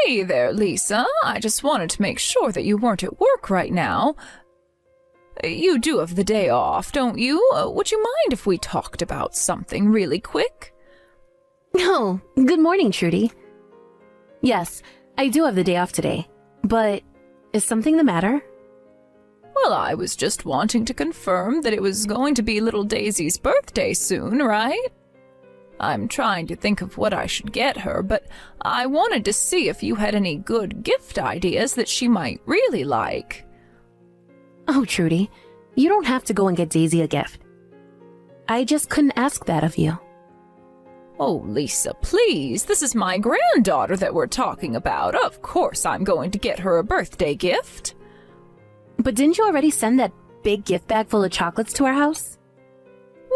Hey there, Lisa. I just wanted to make sure that you weren't at work right now. You do have the day off, don't you? Would you mind if we talked about something really quick? Oh, good morning, Trudy. Yes, I do have the day off today, but is something the matter? Well, I was just wanting to confirm that it was going to be little Daisy's birthday soon, right? I'm trying to think of what I should get her, but I wanted to see if you had any good gift ideas that she might really like. Oh, Trudy, you don't have to go and get Daisy a gift. I just couldn't ask that of you. Oh, Lisa, please, this is my granddaughter that we're talking about. Of course I'm going to get her a birthday gift. But didn't you already send that big gift bag full of chocolates to our house?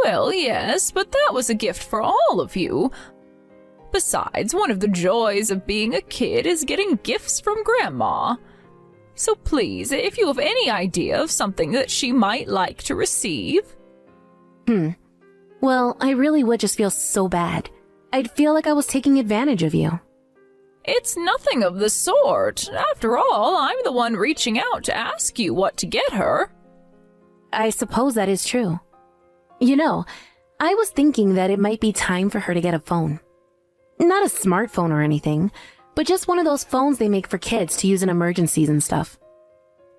Well, yes, but that was a gift for all of you. Besides, one of the joys of being a kid is getting gifts from Grandma. So please, if you have any idea of something that she might like to receive. Well, I really would just feel so bad. I'd feel like I was taking advantage of you. It's nothing of the sort. After all, I'm the one reaching out to ask you what to get her. I suppose that is true. You know, I was thinking that it might be time for her to get a phone. Not a smartphone or anything, but just one of those phones they make for kids to use in emergencies and stuff.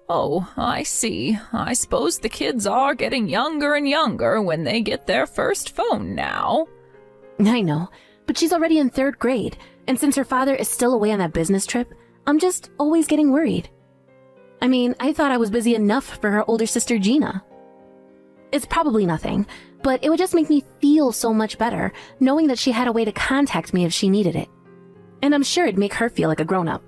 Oh, I see. I suppose the kids are getting younger and younger when they get their first phone now. I know, but she's already in 3rd grade, and since her father is still away on that business trip, I'm just always getting worried. I mean, I thought I was busy enough for her older sister Gina. It's probably nothing, but it would just make me feel so much better knowing that she had a way to contact me if she needed it. And I'm sure it'd make her feel like a grown-up.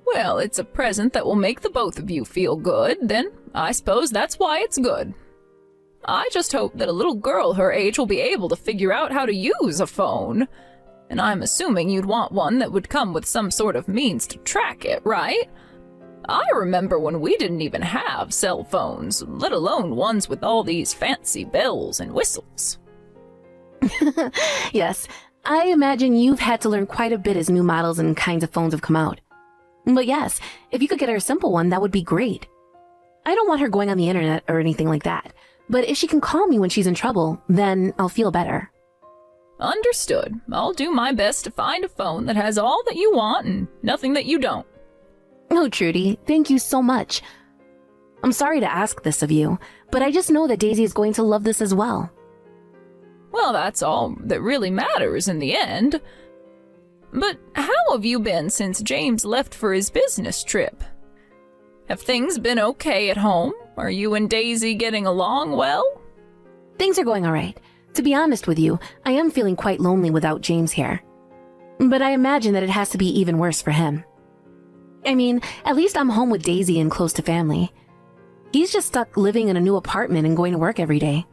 Well, it's a present that will make the both of you feel good, then I suppose that's why it's good. I just hope that a little girl her age will be able to figure out how to use a phone. And I'm assuming you'd want one that would come with some sort of means to track it, right? I remember when we didn't even have cell phones, let alone ones with all these fancy bells and whistles. Yes, I imagine you've had to learn quite a bit as new models and kinds of phones have come out. But yes, if you could get her a simple one, that would be great. I don't want her going on the internet or anything like that, but if she can call me when she's in trouble, then I'll feel better. Understood. I'll do my best to find a phone that has all that you want and nothing that you don't. Oh, Trudy, thank you so much. I'm sorry to ask this of you, but I just know that Daisy is going to love this as well. Well, that's all that really matters in the end. But how have you been since James left for his business trip? Have things been okay at home? Are you and Daisy getting along well? Things are going all right. To be honest with you, I am feeling quite lonely without James here. But I imagine that it has to be even worse for him. I mean, at least I'm home with Daisy and close to family. He's just stuck living in a new apartment and going to work every day.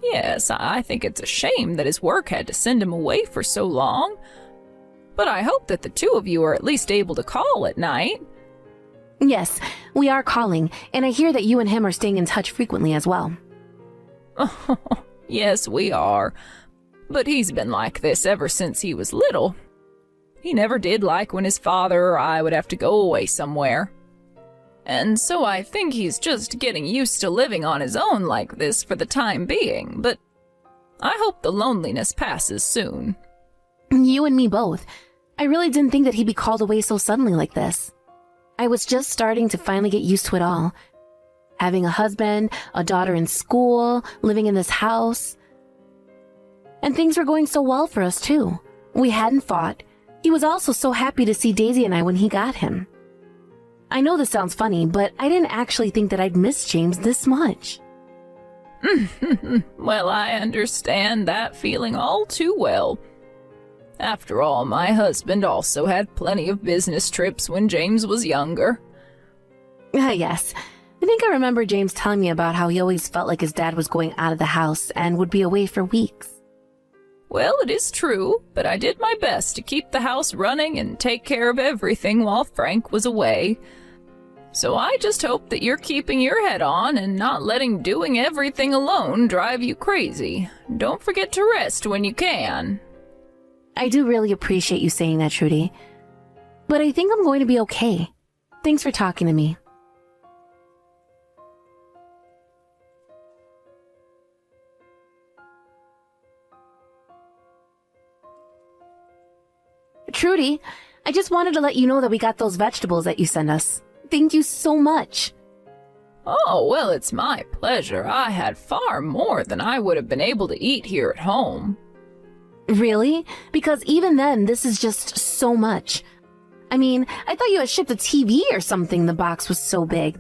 Yes, I think it's a shame that his work had to send him away for so long. But I hope that the two of you are at least able to call at night. Yes, we are calling, and I hear that you and him are staying in touch frequently as well. Yes, we are. But he's been like this ever since he was little. He never did like when his father or I would have to go away somewhere. And so I think he's just getting used to living on his own like this for the time being, but I hope the loneliness passes soon. You and me both. I really didn't think that he'd be called away so suddenly like this. I was just starting to finally get used to it all. Having a husband, a daughter in school, living in this house. And things were going so well for us too. We hadn't fought. He was also so happy to see Daisy and I when he got him. I know this sounds funny, but I didn't actually think that I'd miss James this much. Well, I understand that feeling all too well. After all, my husband also had plenty of business trips when James was younger. Yes. I think I remember James telling me about how he always felt like his dad was going out of the house and would be away for weeks. Well, it is true, but I did my best to keep the house running and take care of everything while Frank was away. So I just hope that you're keeping your head on and not letting doing everything alone drive you crazy. Don't forget to rest when you can. I do really appreciate you saying that, Trudy. but I think I'm going to be okay. Thanks for talking to me. Trudy, I just wanted to let you know that we got those vegetables that you sent us. Thank you so much. Oh, well, it's my pleasure. I had far more than I would have been able to eat here at home. Really? Because even then, this is just so much. I mean, I thought you had shipped a TV or something, the box was so big.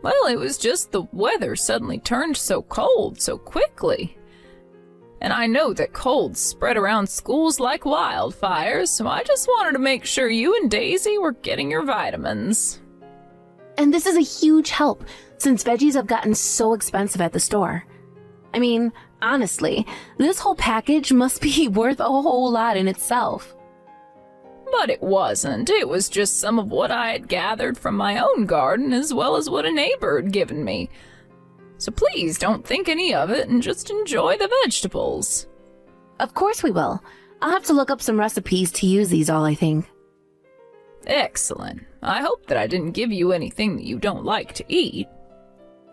Well, it was just the weather suddenly turned so cold so quickly. And I know that colds spread around schools like wildfires, so I just wanted to make sure you and Daisy were getting your vitamins. And this is a huge help, since veggies have gotten so expensive at the store. I mean, honestly, this whole package must be worth a whole lot in itself. But it wasn't. It was just some of what I had gathered from my own garden as well as what a neighbor had given me. So please don't think any of it and just enjoy the vegetables. Of course we will. I'll have to look up some recipes to use these all, I think. Excellent. I hope that I didn't give you anything that you don't like to eat.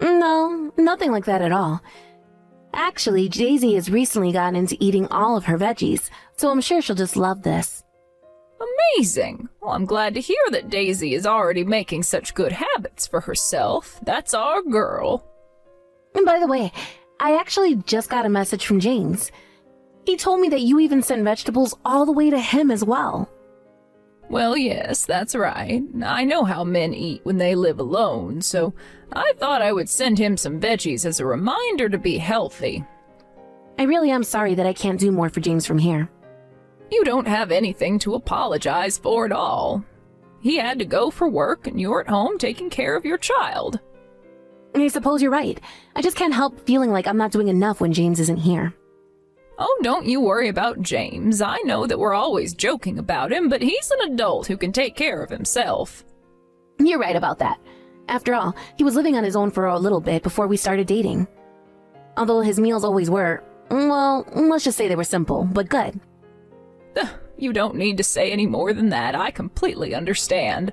No, nothing like that at all. Actually, Daisy has recently gotten into eating all of her veggies, so I'm sure she'll just love this. Amazing. Well, I'm glad to hear that Daisy is already making such good habits for herself. That's our girl. And by the way, I actually just got a message from James. He told me that you even sent vegetables all the way to him as well. Well, yes, that's right. I know how men eat when they live alone, so I thought I would send him some veggies as a reminder to be healthy. I really am sorry that I can't do more for James from here. You don't have anything to apologize for at all. He had to go for work, and you're at home taking care of your child. I suppose you're right. I just can't help feeling like I'm not doing enough when James isn't here. Oh, don't you worry about James. I know that we're always joking about him, but he's an adult who can take care of himself. You're right about that. After all, he was living on his own for a little bit before we started dating. Although his meals always were, well, let's just say they were simple, but good. You don't need to say any more than that. I completely understand.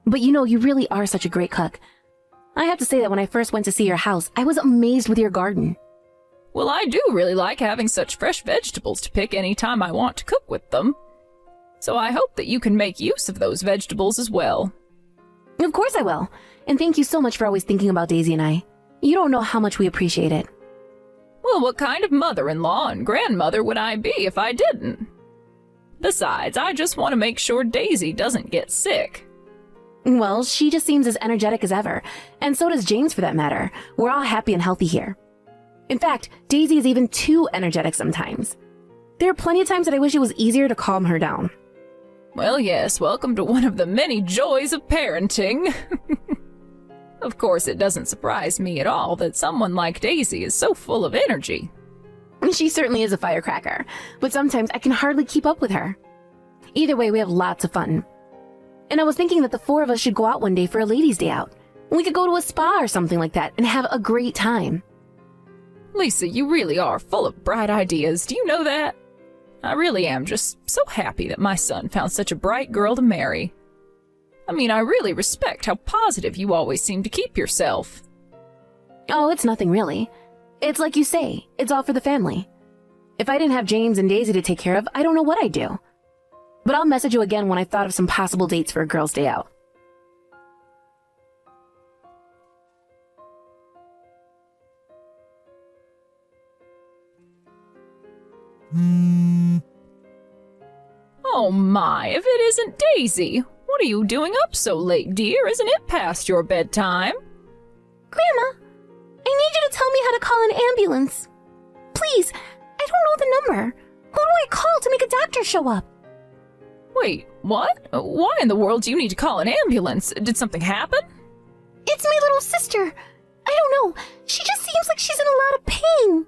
But you know, you really are such a great cook. I have to say that when I first went to see your house, I was amazed with your garden. Well, I do really like having such fresh vegetables to pick any time I want to cook with them. So I hope that you can make use of those vegetables as well. Of course I will. And thank you so much for always thinking about Daisy and I. You don't know how much we appreciate it. Well, what kind of mother-in-law and grandmother would I be if I didn't? Besides, I just want to make sure Daisy doesn't get sick. Well, she just seems as energetic as ever, and so does James for that matter. We're all happy and healthy here. In fact, Daisy is even too energetic sometimes. There are plenty of times that I wish it was easier to calm her down. Well, yes, welcome to one of the many joys of parenting. Of course, it doesn't surprise me at all that someone like Daisy is so full of energy. She certainly is a firecracker, but sometimes I can hardly keep up with her. Either way, we have lots of fun. And I was thinking that the four of us should go out one day for a ladies' day out. We could go to a spa or something like that and have a great time. Lisa, you really are full of bright ideas. Do you know that? I really am just so happy that my son found such a bright girl to marry. I mean, I really respect how positive you always seem to keep yourself. Oh, it's nothing really. It's like you say, it's all for the family. If I didn't have James and Daisy to take care of, I don't know what I'd do. But I'll message you again when I've thought of some possible dates for a girls' day out. Oh my, if it isn't Daisy! What are you doing up so late, dear? Isn't it past your bedtime? Grandma, I need you to tell me how to call an ambulance. Please, I don't know the number. Who do I call to make a doctor show up? Wait, what? Why in the world do you need to call an ambulance? Did something happen? It's my little sister. I don't know. She just seems like she's in a lot of pain.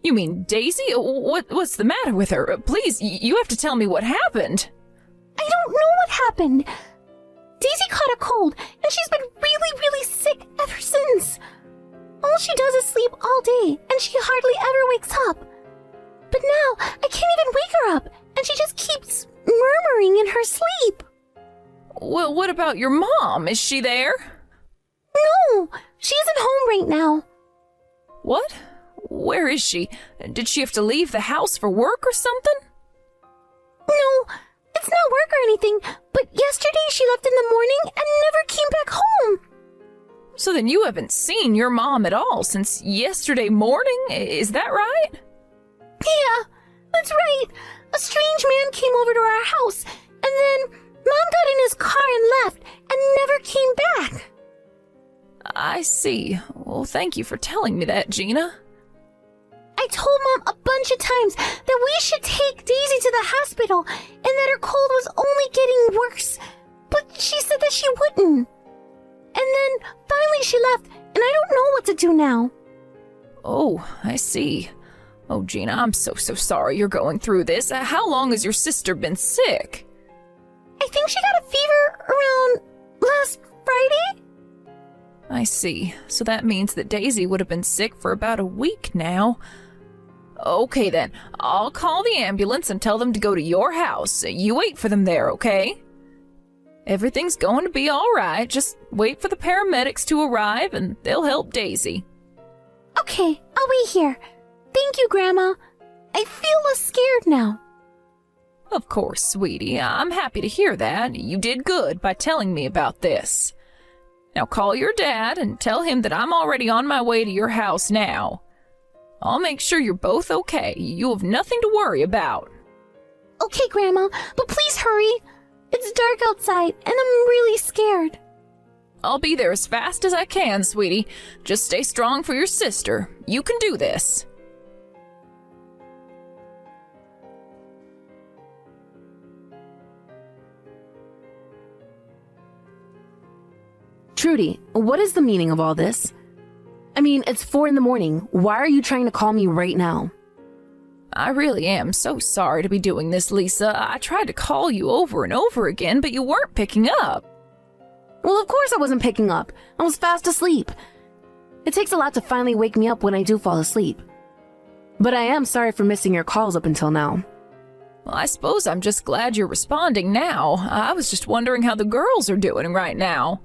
You mean Daisy? What's the matter with her? Please, you have to tell me what happened. I don't know what happened. Daisy caught a cold, and she's been really sick ever since. All she does is sleep all day, and she hardly ever wakes up. But now, I can't even wake her up, and she just keeps snoring in her sleep. Well, what about your mom? Is she there? No, she isn't home right now. What? Where is she? Did she have to leave the house for work or something? No, it's not work or anything, but yesterday she left in the morning and never came back home. So then you haven't seen your mom at all since yesterday morning, is that right? Yeah, that's right. A strange man came over to our house, and then Mom got in his car and left, and never came back. I see. Well, thank you for telling me that, Gina. I told Mom a bunch of times that we should take Daisy to the hospital, and that her cold was only getting worse, but she said that she wouldn't. And then finally she left, and I don't know what to do now. Oh, I see. Oh, Gina, I'm so sorry you're going through this. How long has your sister been sick? I think she got a fever around last Friday. I see. So that means that Daisy would have been sick for about a week now. Okay then, I'll call the ambulance and tell them to go to your house. You wait for them there, okay? Everything's going to be all right. Just wait for the paramedics to arrive and they'll help Daisy. Okay, I'll wait here. Thank you, Grandma. I feel less scared now. Of course, sweetie. I'm happy to hear that. You did good by telling me about this. Now call your dad and tell him that I'm already on my way to your house now. I'll make sure you're both okay. You have nothing to worry about. Okay, Grandma, but please hurry. It's dark outside, and I'm really scared. I'll be there as fast as I can, sweetie. Just stay strong for your sister. You can do this. Trudy, what is the meaning of all this? I mean, it's 4 a.m. Why are you trying to call me right now? I really am so sorry to be doing this, Lisa. I tried to call you over and over again, but you weren't picking up. Well, of course I wasn't picking up. I was fast asleep. It takes a lot to finally wake me up when I do fall asleep. But I am sorry for missing your calls up until now. Well, I suppose I'm just glad you're responding now. I was just wondering how the girls are doing right now.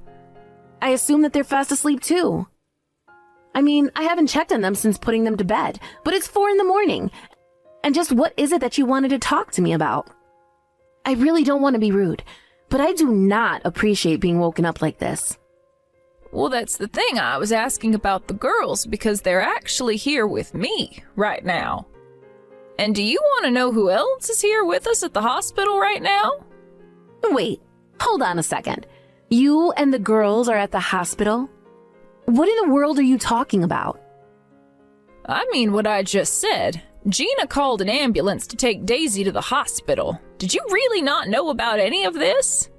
I assume that they're fast asleep too. I mean, I haven't checked on them since putting them to bed, but it's 4 a.m. And just what is it that you wanted to talk to me about? I really don't want to be rude, but I do not appreciate being woken up like this. Well, that's the thing. I was asking about the girls because they're actually here with me right now. And do you want to know who else is here with us at the hospital right now? Wait, hold on a second. You and the girls are at the hospital? What in the world are you talking about? I mean what I just said. Gina called an ambulance to take Daisy to the hospital. Did you really not know about any of this?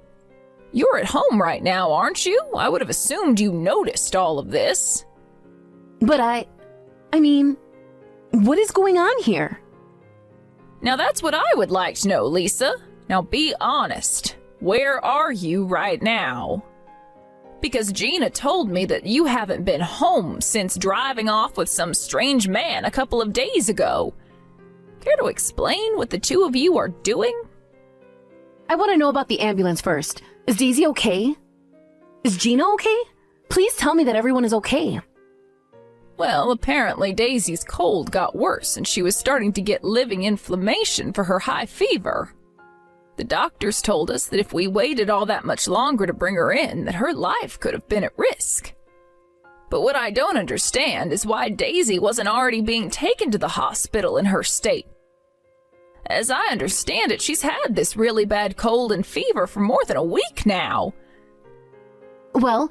You're at home right now, aren't you? I would have assumed you noticed all of this. But I mean, what is going on here? Now that's what I would like to know, Lisa. Now be honest. Where are you right now? Because Gina told me that you haven't been home since driving off with some strange man a couple of days ago. Care to explain what the two of you are doing? I want to know about the ambulance first. Is Daisy okay? Is Gina okay? Please tell me that everyone is okay. Well, apparently Daisy's cold got worse and she was starting to get living inflammation for her high fever. The doctors told us that if we waited all that much longer to bring her in, that her life could have been at risk. But what I don't understand is why Daisy wasn't already being taken to the hospital in her state. As I understand it, she's had this really bad cold and fever for more than a week now. Well,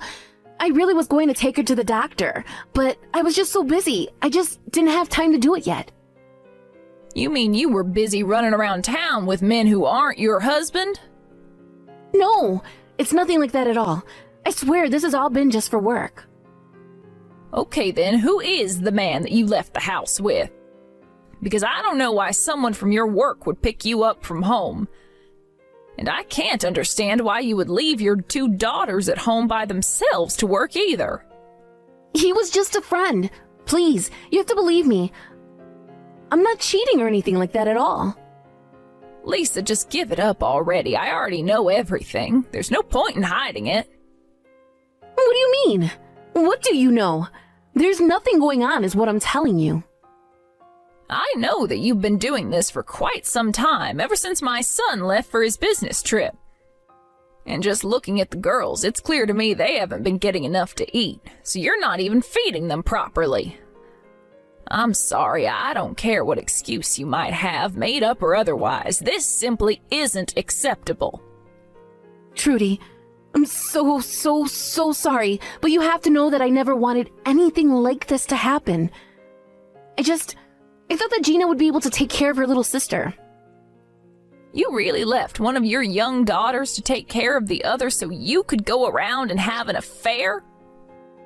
I really was going to take her to the doctor, but I was just so busy. I just didn't have time to do it yet. You mean you were busy running around town with men who aren't your husband? No, it's nothing like that at all. I swear this has all been just for work. Okay then, who is the man that you left the house with? Because I don't know why someone from your work would pick you up from home. And I can't understand why you would leave your 2 daughters at home by themselves to work either. He was just a friend. Please, you have to believe me. I'm not cheating or anything like that at all. Lisa, just give it up already. I already know everything. There's no point in hiding it. What do you mean? What do you know? There's nothing going on is what I'm telling you. I know that you've been doing this for quite some time, ever since my son left for his business trip. And just looking at the girls, it's clear to me they haven't been getting enough to eat, so you're not even feeding them properly. I'm sorry, I don't care what excuse you might have, made up or otherwise. This simply isn't acceptable. Trudy, I'm so sorry, but you have to know that I never wanted anything like this to happen. I thought that Gina would be able to take care of her little sister. You really left one of your young daughters to take care of the other so you could go around and have an affair?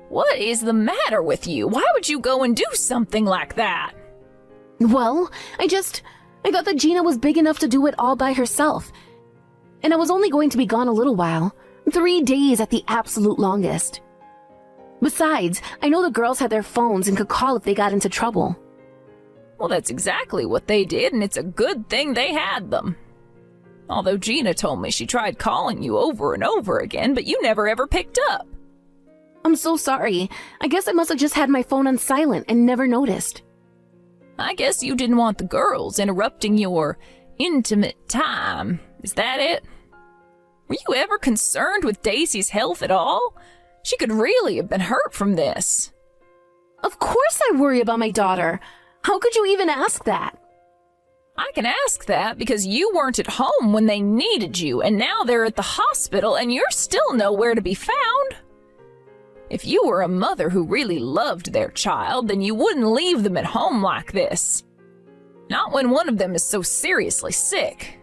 What is the matter with you? Why would you go and do something like that? Well, I thought that Gina was big enough to do it all by herself. And I was only going to be gone a little while, 3 days at the absolute longest. Besides, I know the girls had their phones and could call if they got into trouble. Well, that's exactly what they did, and it's a good thing they had them. Although Gina told me she tried calling you over and over again, but you never ever picked up. I'm so sorry. I guess I must have just had my phone on silent and never noticed. I guess you didn't want the girls interrupting your intimate time. Is that it? Were you ever concerned with Daisy's health at all? She could really have been hurt from this. Of course I worry about my daughter. How could you even ask that? I can ask that because you weren't at home when they needed you, and now they're at the hospital and you're still nowhere to be found. If you were a mother who really loved their child, then you wouldn't leave them at home like this. Not when one of them is so seriously sick.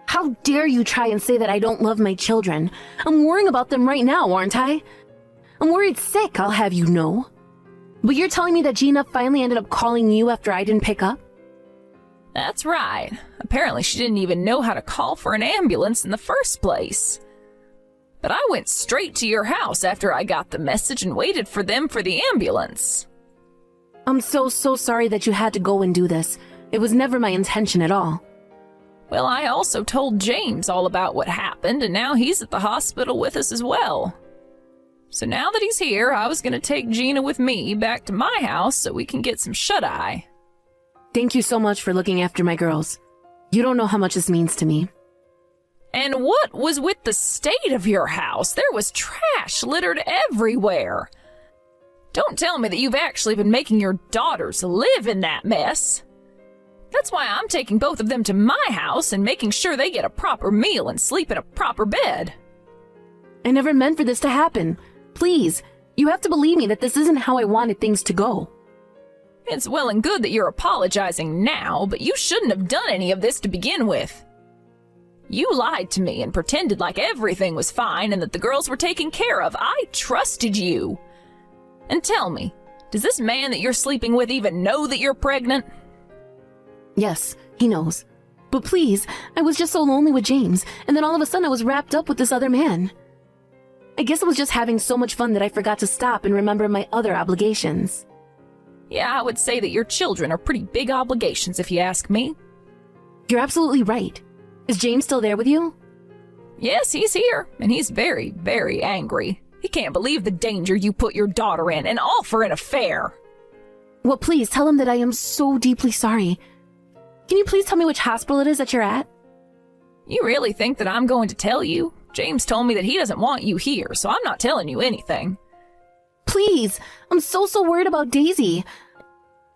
How dare you try and say that I don't love my children? I'm worrying about them right now, aren't I? I'm worried sick, I'll have you know. But you're telling me that Gina finally ended up calling you after I didn't pick up? That's right. Apparently she didn't even know how to call for an ambulance in the first place. But I went straight to your house after I got the message and waited for them for the ambulance. I'm so sorry that you had to go and do this. It was never my intention at all. Well, I also told James all about what happened, and now he's at the hospital with us as well. So now that he's here, I was going to take Gina with me back to my house so we can get some shut-eye. Thank you so much for looking after my girls. You don't know how much this means to me. And what was with the state of your house? There was trash littered everywhere. Don't tell me that you've actually been making your daughters live in that mess. That's why I'm taking both of them to my house and making sure they get a proper meal and sleep in a proper bed. I never meant for this to happen. Please, you have to believe me that this isn't how I wanted things to go. It's well and good that you're apologizing now, but you shouldn't have done any of this to begin with. You lied to me and pretended like everything was fine and that the girls were taken care of. I trusted you. And tell me, does this man that you're sleeping with even know that you're pregnant? Yes, he knows. But please, I was just so lonely with James, and then all of a sudden I was wrapped up with this other man. I guess I was just having so much fun that I forgot to stop and remember my other obligations. Yeah, I would say that your children are pretty big obligations if you ask me. You're absolutely right. Is James still there with you? Yes, he's here, and he's very, very angry. He can't believe the danger you put your daughter in, and all for an affair. Well, please tell him that I am so deeply sorry. Can you please tell me which hospital it is that you're at? You really think that I'm going to tell you? James told me that he doesn't want you here, so I'm not telling you anything. Please, I'm so worried about Daisy.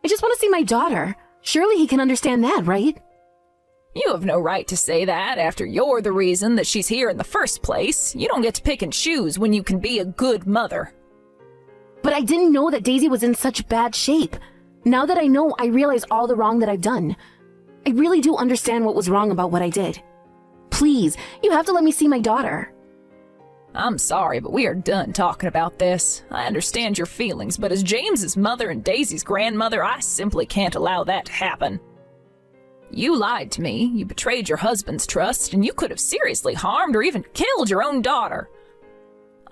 I just want to see my daughter. Surely he can understand that, right? You have no right to say that after you're the reason that she's here in the first place. You don't get to pick and choose when you can be a good mother. But I didn't know that Daisy was in such bad shape. Now that I know, I realize all the wrong that I've done. I really do understand what was wrong about what I did. Please, you have to let me see my daughter. I'm sorry, but we are done talking about this. I understand your feelings, but as James's mother and Daisy's grandmother, I simply can't allow that to happen. You lied to me, you betrayed your husband's trust, and you could have seriously harmed or even killed your own daughter.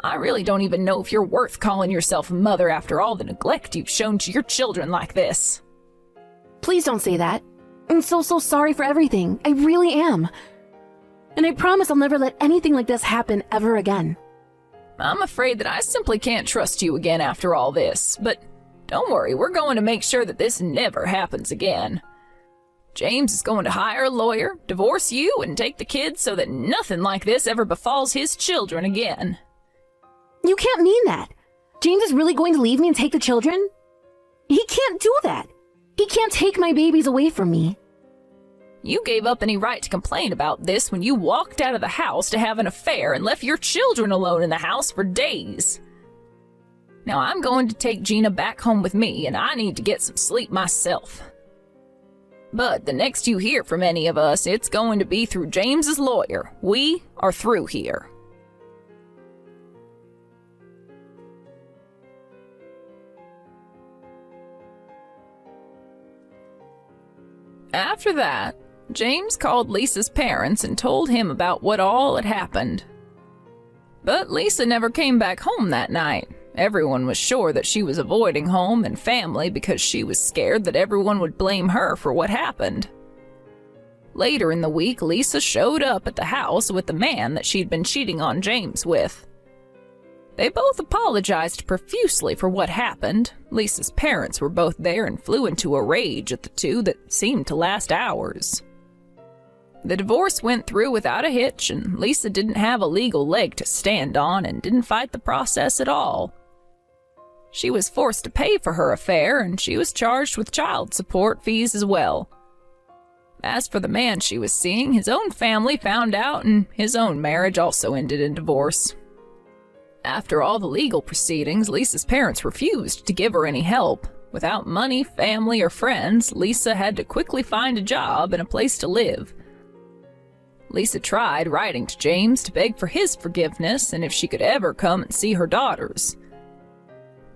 I really don't even know if you're worth calling yourself a mother after all the neglect you've shown to your children like this. Please don't say that. I'm so sorry for everything. I really am. And I promise I'll never let anything like this happen ever again. I'm afraid that I simply can't trust you again after all this, but don't worry, we're going to make sure that this never happens again. James is going to hire a lawyer, divorce you, and take the kids so that nothing like this ever befalls his children again. You can't mean that. James is really going to leave me and take the children? He can't do that. He can't take my babies away from me. You gave up any right to complain about this when you walked out of the house to have an affair and left your children alone in the house for days. Now I'm going to take Gina back home with me, and I need to get some sleep myself. But the next you hear from any of us, it's going to be through James's lawyer. We are through here. After that, James called Lisa's parents and told him about what all had happened. But Lisa never came back home that night. Everyone was sure that she was avoiding home and family because she was scared that everyone would blame her for what happened. Later in the week, Lisa showed up at the house with the man that she'd been cheating on James with. They both apologized profusely for what happened. Lisa's parents were both there and flew into a rage at the two that seemed to last hours. The divorce went through without a hitch, and Lisa didn't have a legal leg to stand on and didn't fight the process at all. She was forced to pay for her affair, and she was charged with child support fees as well. As for the man she was seeing, his own family found out, and his own marriage also ended in divorce. After all the legal proceedings, Lisa's parents refused to give her any help. Without money, family, or friends, Lisa had to quickly find a job and a place to live. Lisa tried writing to James to beg for his forgiveness and if she could ever come and see her daughters.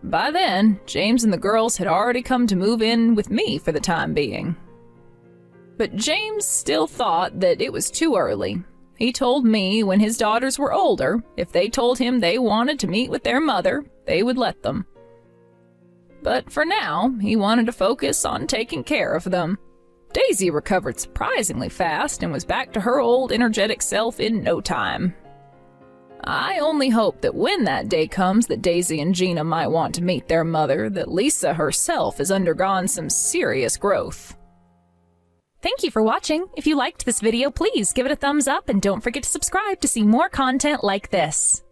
By then, James and the girls had already come to move in with me for the time being. But James still thought that it was too early. He told me when his daughters were older, if they told him they wanted to meet with their mother, they would let them. But for now, he wanted to focus on taking care of them. Daisy recovered surprisingly fast and was back to her old energetic self in no time. I only hope that when that day comes that Daisy and Gina might want to meet their mother, that Lisa herself has undergone some serious growth. Thank you for watching. If you liked this video, please give it a thumbs up and don't forget to subscribe to see more content like this.